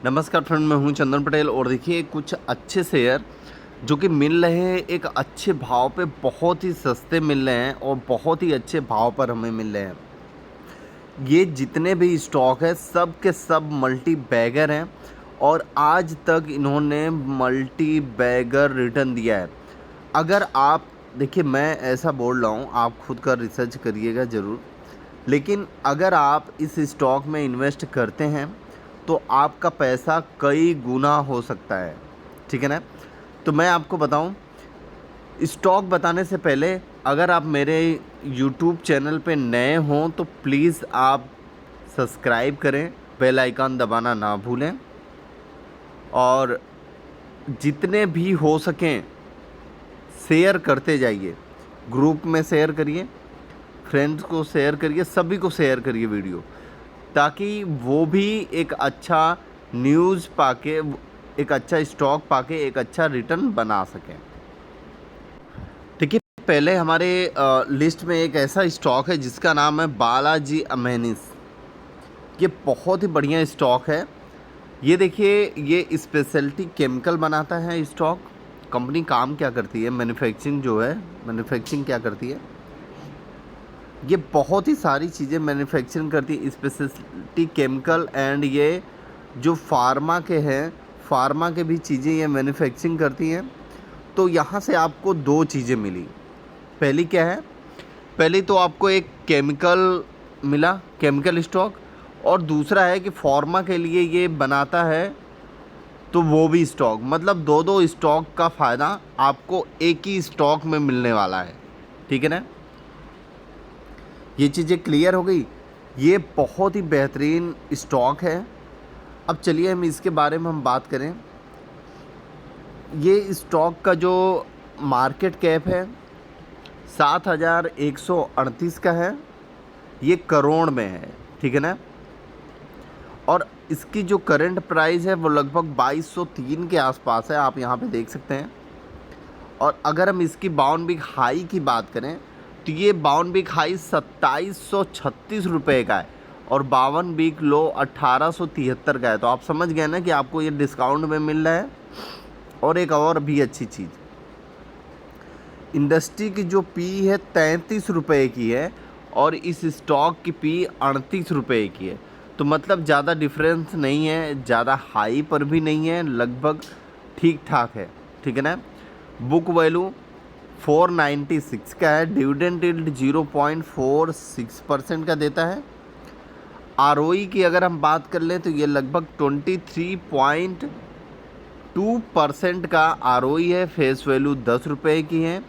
नमस्कार फ्रेंड, मैं हूं चंदन पटेल और देखिए कुछ अच्छे शेयर जो कि मिल रहे हैं एक अच्छे भाव पे, बहुत ही सस्ते मिल रहे हैं और बहुत ही अच्छे भाव पर हमें मिल रहे हैं। ये जितने भी स्टॉक है सब के सब मल्टी बैगर हैं और आज तक इन्होंने मल्टी बैगर रिटर्न दिया है। अगर आप देखिए, मैं ऐसा बोल रहा हूँ, आप खुद का रिसर्च करिएगा ज़रूर, लेकिन अगर आप इस स्टॉक में इन्वेस्ट करते हैं तो आपका पैसा कई गुना हो सकता है। ठीक है ना? तो मैं आपको बताऊं, स्टॉक बताने से पहले अगर आप मेरे यूट्यूब चैनल पे नए हों तो प्लीज़ आप सब्सक्राइब करें, बेल आइकन दबाना ना भूलें और जितने भी हो सकें शेयर करते जाइए। ग्रुप में शेयर करिए, फ्रेंड्स को शेयर करिए, सभी को शेयर करिए वीडियो, ताकि वो भी एक अच्छा न्यूज़ पाके, एक अच्छा स्टॉक पाके एक अच्छा रिटर्न बना सकें। देखिए, पहले हमारे लिस्ट में एक ऐसा स्टॉक है जिसका नाम है बालाजी अमेनिस। ये बहुत ही बढ़िया स्टॉक है। ये देखिए, ये स्पेशलिटी केमिकल बनाता है स्टॉक। कंपनी काम क्या करती है, मैन्युफैक्चरिंग जो है, मैन्युफैक्चरिंग क्या करती है, ये बहुत ही सारी चीज़ें मैन्युफैक्चरिंग करती है, स्पेशलिटी केमिकल। एंड ये जो फार्मा के हैं, फार्मा के भी चीज़ें ये मैन्युफैक्चरिंग करती हैं। तो यहाँ से आपको दो चीज़ें मिली। पहली क्या है, पहली तो आपको एक केमिकल मिला, केमिकल स्टॉक, और दूसरा है कि फार्मा के लिए ये बनाता है तो वो भी स्टॉक। मतलब दो दो स्टॉक का फ़ायदा आपको एक ही स्टॉक में मिलने वाला है। ठीक है ना? ये चीज़ें क्लियर हो गई। ये बहुत ही बेहतरीन स्टॉक है। अब चलिए हम इसके बारे में बात करें। ये स्टॉक का जो मार्केट कैप है 7,138 का है। ये करोड़ में है। ठीक है ना? और इसकी जो करंट प्राइस है वो लगभग 2203 के आसपास है, आप यहाँ पे देख सकते हैं। और अगर हम इसकी बाउंड बिग हाई की बात करें तो ये बाउंड बिग हाई 2736 रुपये का है और 52 बिग लो 1873 का है। तो आप समझ गए ना कि आपको ये डिस्काउंट में मिल रहा है। और एक और भी अच्छी चीज़, इंडस्ट्री की जो पी है 33 रुपये की है और इस स्टॉक की पी 38 रुपये की है। तो मतलब ज़्यादा डिफरेंस नहीं है, ज़्यादा हाई पर भी नहीं है, लगभग ठीक ठाक है। ठीक है ना? बुक वैल्यू 496 का है। डिविडेंड यील्ड 0.46% का देता है। आरओई की अगर हम बात कर लें तो ये लगभग 23.2% का आरओई है। फेस वैल्यू 10 रुपये की है।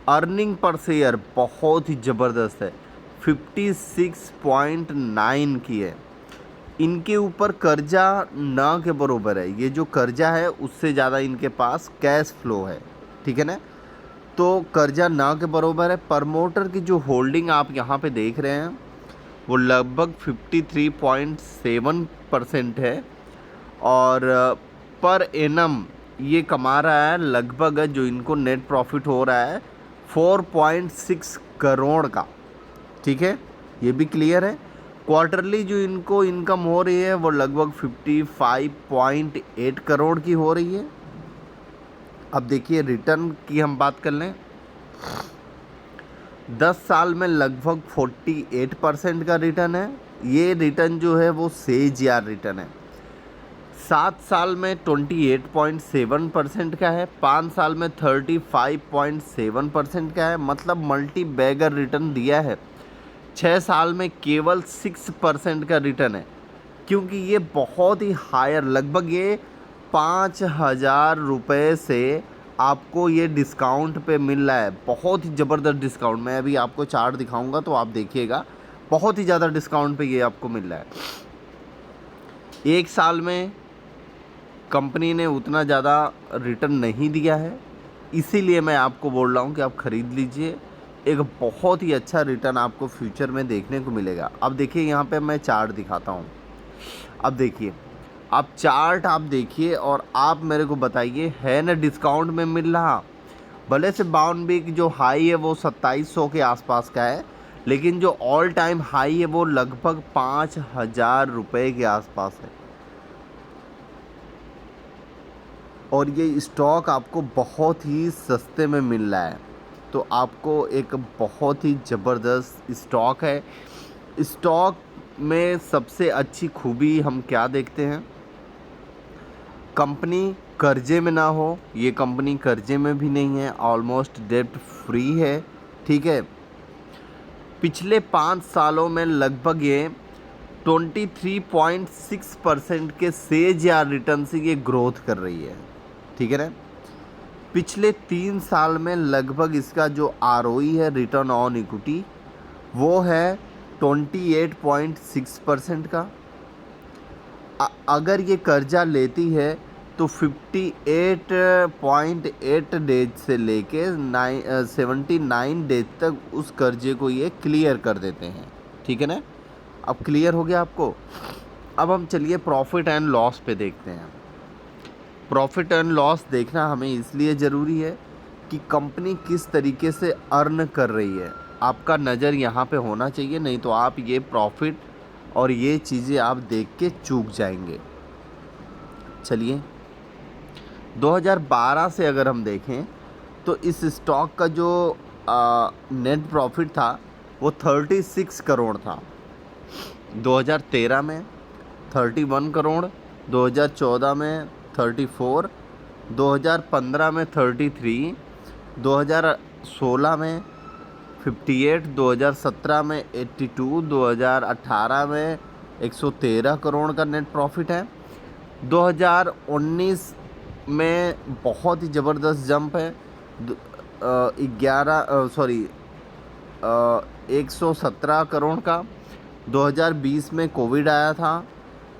अर्निंग पर शेयर बहुत ही ज़बरदस्त है, 56.9 की है। इनके ऊपर कर्जा ना के बरोबर है। ये जो कर्जा है उससे ज़्यादा इनके पास कैश फ्लो है। ठीक है ना? तो कर्जा ना के बरोबर है। प्रमोटर की जो होल्डिंग आप यहाँ पे देख रहे हैं वो लगभग 53.7% है और पर एनम ये कमा रहा है लगभग, जो इनको नेट प्रॉफिट हो रहा है 4.6 करोड़ का। ठीक है? ये भी क्लियर है। क्वार्टरली जो इनको इनकम हो रही है वो लगभग 55.8 करोड़ की हो रही है। अब देखिए, रिटर्न की हम बात कर लें, 10 साल में लगभग 48% का रिटर्न है। ये रिटर्न जो है वो सेज रिटर्न है। 7 साल में 28.7% का है। 5 साल में 35.7% का है। मतलब मल्टी बैगर रिटर्न दिया है। 6 साल में केवल 6% का रिटर्न है, क्योंकि ये बहुत ही हायर, लगभग ये 5,000 रुपये से आपको ये डिस्काउंट पे मिल रहा है। बहुत ही ज़बरदस्त डिस्काउंट। मैं अभी आपको चार्ट दिखाऊंगा तो आप देखिएगा, बहुत ही ज़्यादा डिस्काउंट पे ये आपको मिल रहा है। एक साल में कंपनी ने उतना ज़्यादा रिटर्न नहीं दिया है, इसीलिए मैं आपको बोल रहा हूँ कि आप ख़रीद लीजिए। एक बहुत ही अच्छा रिटर्न आपको फ्यूचर में देखने को मिलेगा। अब देखिए, यहाँ पे मैं चार्ट दिखाता हूँ। अब देखिए, आप चार्ट आप देखिए और आप मेरे को बताइए, है ना डिस्काउंट में मिल रहा। भले से बाउंड बिग जो हाई है वो 2700 के आसपास का है, लेकिन जो ऑल टाइम हाई है वो लगभग 5,000 रुपये के आसपास है। और ये स्टॉक आपको बहुत ही सस्ते में मिल रहा है। तो आपको एक बहुत ही ज़बरदस्त स्टॉक है। स्टॉक में सबसे अच्छी खूबी हम क्या देखते हैं, कंपनी कर्जे में ना हो। ये कंपनी कर्जे में भी नहीं है, ऑलमोस्ट डेब्ट फ्री है, ठीक है। पिछले 5 सालों में लगभग ये 23.6% के सेज या रिटर्न से ये ग्रोथ कर रही है, ठीक है ना। पिछले 3 साल में लगभग इसका जो आरओई है, रिटर्न ऑन इक्विटी, वो है 28.6% का। अगर ये कर्जा लेती है तो 58.8 डेज से लेके 79 डेज तक उस कर्जे को ये क्लियर कर देते हैं, ठीक है ना। अब क्लियर हो गया आपको। अब हम चलिए प्रॉफिट एंड लॉस पे देखते हैं। प्रॉफिट एंड लॉस देखना हमें इसलिए ज़रूरी है कि कंपनी किस तरीके से अर्न कर रही है, आपका नज़र यहाँ पे होना चाहिए, नहीं तो आप ये प्रॉफिट और ये चीज़ें आप देख के चूक जाएंगे। चलिए 2012 से अगर हम देखें तो इस स्टॉक का जो नेट प्रॉफिट था वो 36 करोड़ था। 2013 में 31 करोड़, 2014 में 34, 2015 में 33, 2016 में 58, 2017 में 82, 2018 में 113 करोड़ का नेट प्रॉफिट है। 2019 में बहुत ही ज़बरदस्त जंप है, 117 करोड़ का। 2020 में कोविड आया था,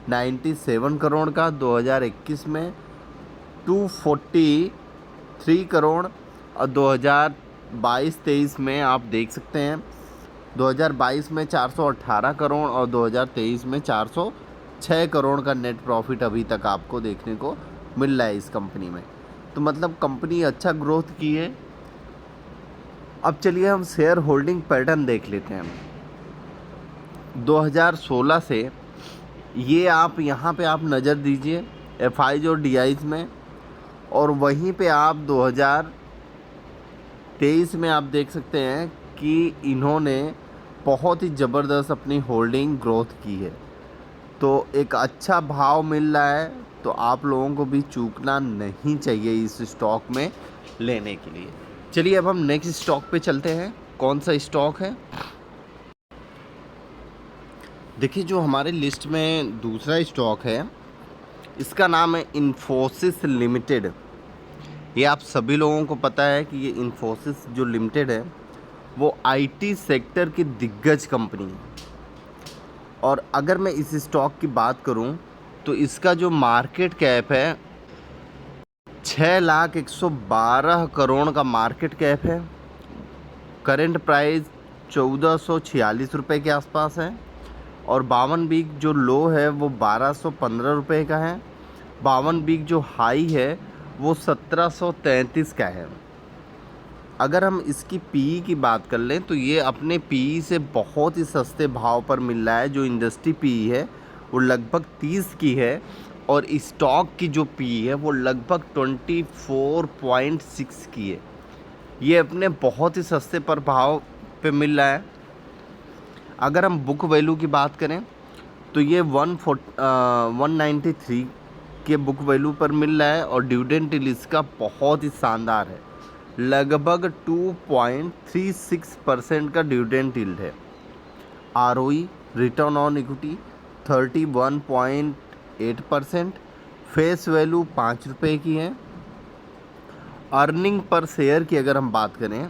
97 करोड़ का। 2021 में 243 करोड़ और 2022-23 में आप देख सकते हैं 2022 में 418 करोड़ और 2023 में 406 करोड़ का नेट प्रॉफिट अभी तक आपको देखने को मिल रहा है इस कंपनी में। तो मतलब कंपनी अच्छा ग्रोथ की है। अब चलिए हम शेयर होल्डिंग पैटर्न देख लेते हैं। 2016 से ये आप यहाँ पे आप नज़र दीजिए एफआईज और डीआईज में, और वहीं पे आप 2023 में आप देख सकते हैं कि इन्होंने बहुत ही ज़बरदस्त अपनी होल्डिंग ग्रोथ की है। तो एक अच्छा भाव मिल रहा है, तो आप लोगों को भी चूकना नहीं चाहिए इस स्टॉक में लेने के लिए। चलिए अब हम नेक्स्ट स्टॉक पे चलते हैं। कौन सा स्टॉक है, देखिए जो हमारे लिस्ट में दूसरा स्टॉक है, इसका नाम है इन्फोसिस लिमिटेड। ये आप सभी लोगों को पता है कि ये इन्फोसिस जो लिमिटेड है वो आईटी सेक्टर की दिग्गज कंपनी है। और अगर मैं इस स्टॉक की बात करूं तो इसका जो मार्केट कैप है 6,112 करोड़ का मार्केट कैप है। करेंट प्राइस 1446 रुपये के आसपास है, और 52 वीक जो लो है वो 1215 रुपये का है। 52 वीक जो हाई है वो 1733 का है। अगर हम इसकी पीई की बात कर लें तो ये अपने पीई से बहुत ही सस्ते भाव पर मिल रहा है। जो इंडस्ट्री पीई है वो लगभग 30 की है, और स्टॉक की जो पीई है वो लगभग 24.6 की है। ये अपने बहुत ही सस्ते पर भाव पे मिल रहा है। अगर हम बुक वैल्यू की बात करें तो ये 193 के बुक वैल्यू पर मिल रहा है, और डिविडेंड यील्ड इसका बहुत ही शानदार है, लगभग 2.36% का डिविडेंड यील्ड है। ROE return on equity 31.8%। Face value 5 रुपये की है। अर्निंग पर शेयर की अगर हम बात करें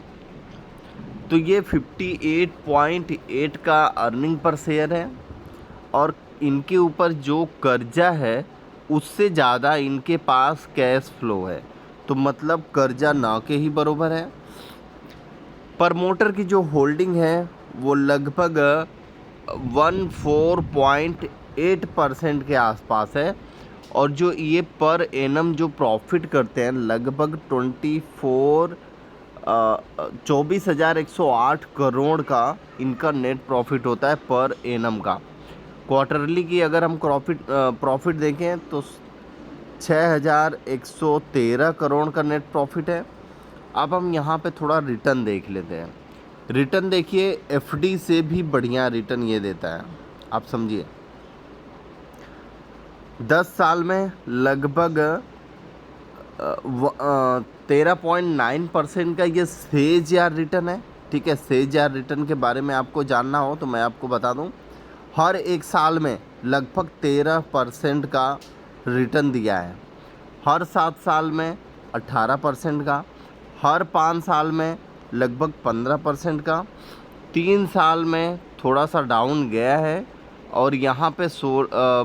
तो ये 58.8 का अर्निंग पर शेयर है, और इनके ऊपर जो कर्जा है उससे ज़्यादा इनके पास कैश फ्लो है, तो मतलब कर्जा ना के ही बराबर है। प्रमोटर की जो होल्डिंग है वो लगभग 14.8% के आसपास है, और जो ये पर एनम जो प्रॉफिट करते हैं लगभग 24,108 करोड़ का इनका नेट प्रॉफिट होता है पर एनम का। क्वार्टरली की अगर हम प्रॉफिट देखें तो 6,113 करोड़ का नेट प्रॉफिट है। अब हम यहाँ पे थोड़ा रिटर्न देख लेते हैं। रिटर्न देखिए, एफडी से भी बढ़िया रिटर्न ये देता है। आप समझिए 10 साल में लगभग 13.9% का ये सेज रिटर्न है। ठीक है, सेज रिटर्न के बारे में आपको जानना हो तो मैं आपको बता दूं, हर एक साल में लगभग 13% का रिटर्न दिया है। हर 7 साल में 18% का, हर 5 साल में लगभग 15% का, 3 साल में थोड़ा सा डाउन गया है और यहाँ पे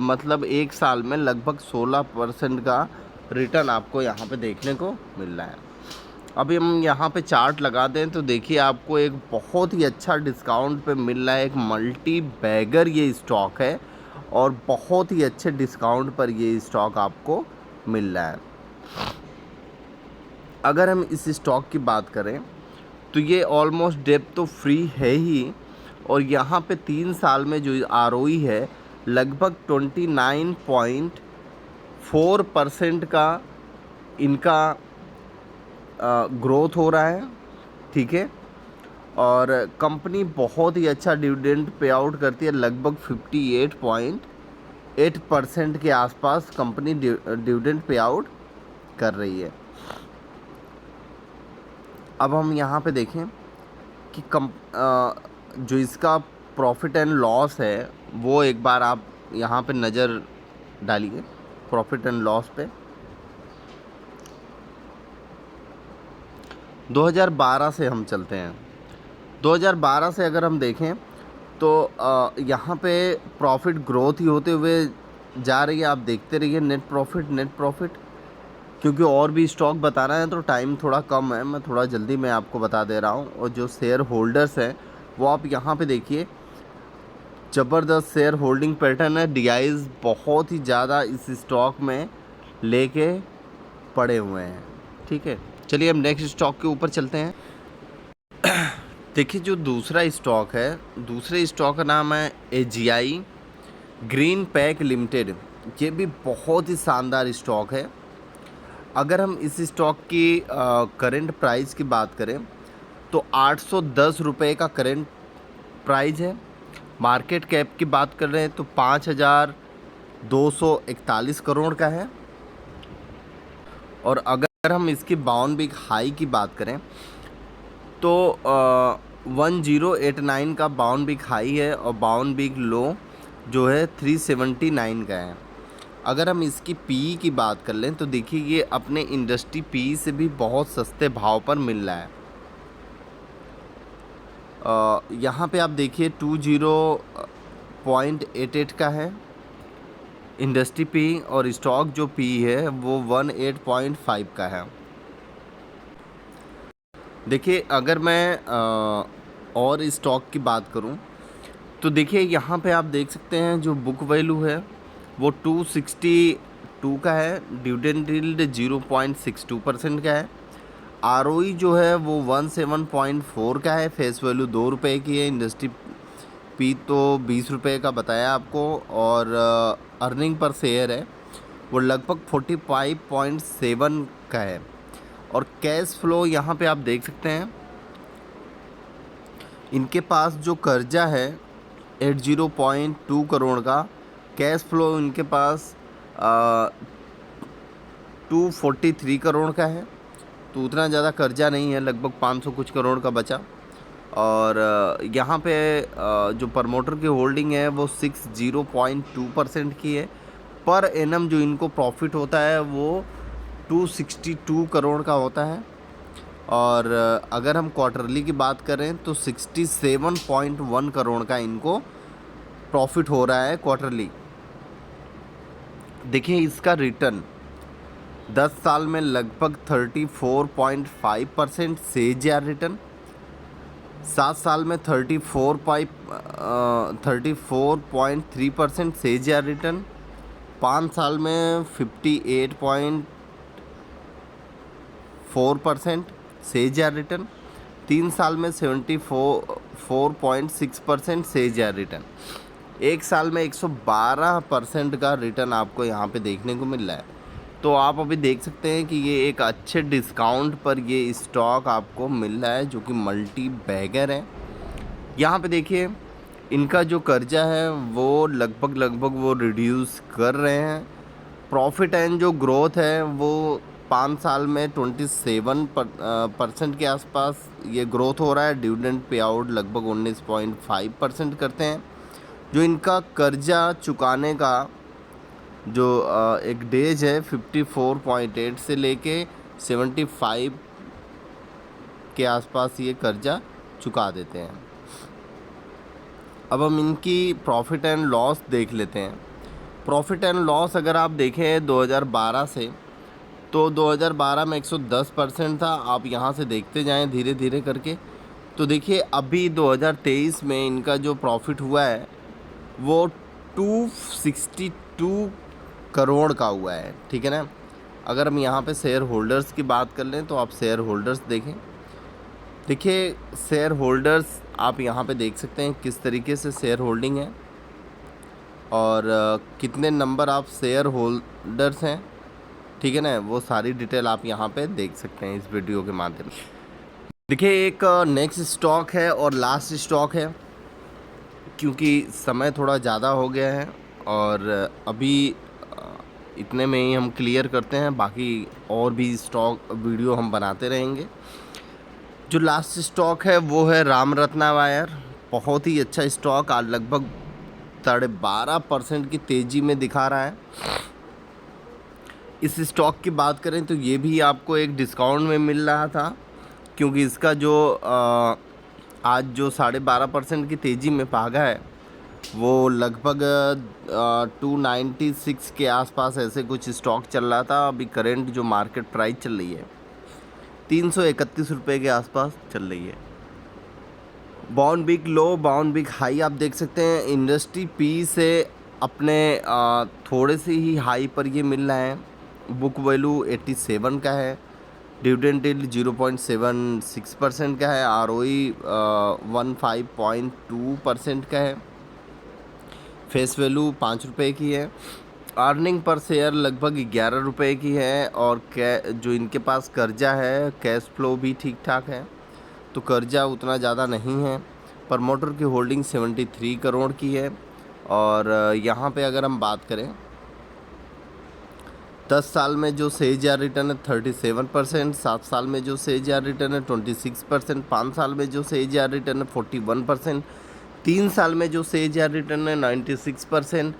मतलब एक साल में लगभग 16% का रिटर्न आपको यहाँ पे देखने को मिल रहा है। अभी हम यहाँ पे चार्ट लगा दें तो देखिए आपको एक बहुत ही अच्छा डिस्काउंट पे मिल रहा है। एक मल्टी बैगर ये स्टॉक है और बहुत ही अच्छे डिस्काउंट पर ये स्टॉक आपको मिल रहा है। अगर हम इस स्टॉक की बात करें तो ये ऑलमोस्ट डेप्थ तो फ्री है ही, और यहाँ पे 3 साल में जो आरओई है लगभग 29.4% का इनका ग्रोथ हो रहा है। ठीक है, और कंपनी बहुत ही अच्छा डिविडेंड पे आउट करती है। लगभग 58.8% के आसपास कंपनी डिविडेंड पे आउट कर रही है। अब हम यहाँ पे देखें कि जो इसका प्रॉफिट एंड लॉस है वो एक बार आप यहाँ पे नज़र डालिए प्रॉफिट एंड लॉस पे। 2012 से हम चलते हैं। 2012 से अगर हम देखें तो यहाँ पे प्रॉफिट ग्रोथ ही होते हुए जा रही है। आप देखते रहिए नेट प्रॉफिट, क्योंकि और भी स्टॉक बताना है तो टाइम थोड़ा कम है, मैं थोड़ा जल्दी मैं आपको बता दे रहा हूँ। और जो शेयर होल्डर्स हैं वो आप यहाँ पे देखिए, ज़बरदस्त शेयर होल्डिंग पैटर्न है। डीआईज बहुत ही ज़्यादा इस स्टॉक में लेके पड़े हुए हैं। ठीक है, चलिए हम नेक्स्ट स्टॉक के ऊपर चलते हैं। देखिए जो दूसरा स्टॉक है, दूसरे स्टॉक का नाम है एजीआई ग्रीन पैक लिमिटेड। ये भी बहुत ही शानदार स्टॉक है। अगर हम इस स्टॉक की करंट प्राइस की बात करें तो 810 रुपये का करंट प्राइस है। मार्केट कैप की बात कर रहे हैं तो 5,241 करोड़ का है। और अगर हम इसकी बाउंड बिग हाई की बात करें तो 1089 का बाउंड बिग हाई है और बाउंड बिग लो जो है 379 का है। अगर हम इसकी पीई की बात कर लें तो देखिए ये अपने इंडस्ट्री पीई से भी बहुत सस्ते भाव पर मिल रहा है। यहाँ पे आप देखिए 20.88 का है इंडस्ट्री पी, और स्टॉक जो पी है वो 18.5 का है। देखिए अगर मैं और स्टॉक की बात करूं तो देखिए यहाँ पे आप देख सकते हैं जो बुक वैल्यू है वो 262 का है। डिविडेंड यील्ड 0.62% का है। आरओई जो है वो 17.4 का है। फेस वैल्यू 2 रुपये की है। इंडस्ट्री पी तो 20 रुपये का बताया आपको, और अर्निंग पर शेयर है वो लगभग 45.7 का है। और कैश फ्लो यहाँ पे आप देख सकते हैं, इनके पास जो कर्जा है 80.2 करोड़ का, कैश फ्लो इनके पास 243 करोड़ का है। तो उतना ज़्यादा कर्जा नहीं है, लगभग 500 कुछ करोड़ का बचा। और यहाँ पे जो प्रमोटर की होल्डिंग है वो 60.2% की है। पर एनम जो इनको प्रॉफिट होता है वो 262 करोड़ का होता है। और अगर हम क्वार्टरली की बात करें तो 67.1 करोड़ का इनको प्रॉफिट हो रहा है क्वार्टरली। देखिए इसका रिटर्न 10 साल में लगभग 34.5% सेज रिटर्न, 7 साल में 34.3% सेज रिटर्न, 5 साल में 58.4% सेज रिटर्न, 3 साल में 74.6% सेज रिटर्न, एक साल में 112% का रिटर्न आपको यहाँ पे देखने को मिल रहा है। तो आप अभी देख सकते हैं कि ये एक अच्छे डिस्काउंट पर ये स्टॉक आपको मिल रहा है, जो कि मल्टी बैगर है। यहाँ पे देखिए इनका जो कर्जा है वो लगभग वो रिड्यूस कर रहे हैं। प्रॉफिट एंड जो ग्रोथ है वो 5 साल में 27% के आसपास ये ग्रोथ हो रहा है। डिविडेंड पे आउट लगभग 19.5% करते हैं। जो इनका कर्जा चुकाने का जो एक डेज है 54.8 से लेके 75 के आसपास ये कर्जा चुका देते हैं। अब हम इनकी प्रॉफिट एंड लॉस देख लेते हैं। प्रॉफिट एंड लॉस अगर आप देखें 2012 से, तो 2012 में 110% था। आप यहाँ से देखते जाएं धीरे धीरे करके, तो देखिए अभी 2023 में इनका जो प्रॉफिट हुआ है वो 262 करोड़ का हुआ है, ठीक है ना। अगर हम यहाँ पे शेयर होल्डर्स की बात कर लें तो आप शेयर होल्डर्स देखें। देखिए शेयर होल्डर्स आप यहाँ पे देख सकते हैं किस तरीके से शेयर होल्डिंग है और कितने नंबर आप शेयर होल्डर्स हैं, ठीक है ना। वो सारी डिटेल आप यहाँ पे देख सकते हैं इस वीडियो के माध्यम से। देखिए एक नेक्स्ट स्टॉक है और लास्ट स्टॉक है, क्योंकि समय थोड़ा ज़्यादा हो गया है और अभी इतने में ही हम क्लियर करते हैं। बाकी और भी स्टॉक वीडियो हम बनाते रहेंगे। जो लास्ट स्टॉक है वो है राम रत्ना वायर। बहुत ही अच्छा स्टॉक आज लगभग 12.5% की तेज़ी में दिखा रहा है। इस स्टॉक की बात करें तो ये भी आपको एक डिस्काउंट में मिल रहा था, क्योंकि इसका जो आज जो 12.5% की तेज़ी में भागा है वो लगभग 296 के आसपास ऐसे कुछ स्टॉक चल रहा था। अभी करंट जो मार्केट प्राइस चल रही है 331 रुपये के आसपास चल रही है। Bound big low bound big high आप देख सकते हैं। इंडस्ट्री पी से अपने थोड़े से ही हाई पर ये मिल रहा है। बुक वैल्यू 87 का है। डिविडेंड यील्ड 0.76% का है। आरओई 15.2% का है। फेस वैल्यू 5 रुपये की है। अर्निंग पर शेयर लगभग 11 रुपये की है। और जो इनके पास कर्जा है कैश फ्लो भी ठीक ठाक है, तो कर्जा उतना ज़्यादा नहीं है। प्रमोटर की होल्डिंग 73 करोड़ की है। और यहाँ पे अगर हम बात करें 10 साल में जो CAGR रिटर्न है 37%, 7 साल में जो CAGR रिटर्न है 26%, 5 साल में जो CAGR रिटर्न है 41%, 3 साल में जो CAGR रिटर्न है 96%,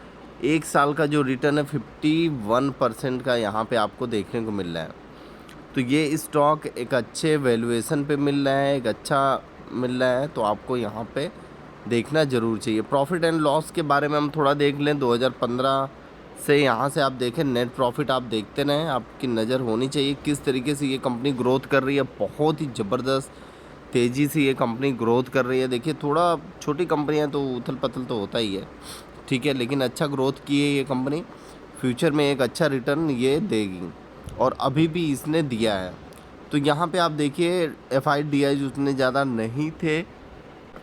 1 साल का जो रिटर्न है 51% का यहाँ पे आपको देखने को मिल रहा है। तो ये स्टॉक एक अच्छे वैल्यूएशन पे मिल रहा है, एक अच्छा मिल रहा है, तो आपको यहाँ पे देखना ज़रूर चाहिए। प्रॉफिट एंड लॉस के बारे में हम थोड़ा देख लें। 2015 से यहाँ से आप देखें नेट प्रॉफिट आप देखते रहें, आपकी नज़र होनी चाहिए किस तरीके से ये कंपनी ग्रोथ कर रही है। बहुत ही ज़बरदस्त तेज़ी से ये कंपनी ग्रोथ कर रही है। देखिए थोड़ा छोटी कंपनियाँ तो उथल पथल तो होता ही है, ठीक है, लेकिन अच्छा ग्रोथ की है ये कंपनी। फ्यूचर में एक अच्छा रिटर्न ये देगी और अभी भी इसने दिया है। तो यहाँ पे आप देखिए FIDIs उतने ज़्यादा नहीं थे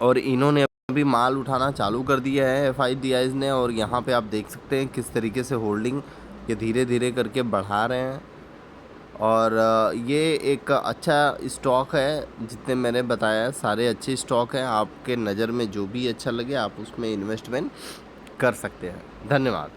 और इन्होंने अभी माल उठाना चालू कर दिया है FIDIs ने। और यहाँ पे आप देख सकते हैं किस तरीके से होल्डिंग ये धीरे धीरे करके बढ़ा रहे हैं। और ये एक अच्छा स्टॉक है। जितने मैंने बताया सारे अच्छे स्टॉक हैं। आपके नज़र में जो भी अच्छा लगे आप उसमें इन्वेस्टमेंट कर सकते हैं। धन्यवाद।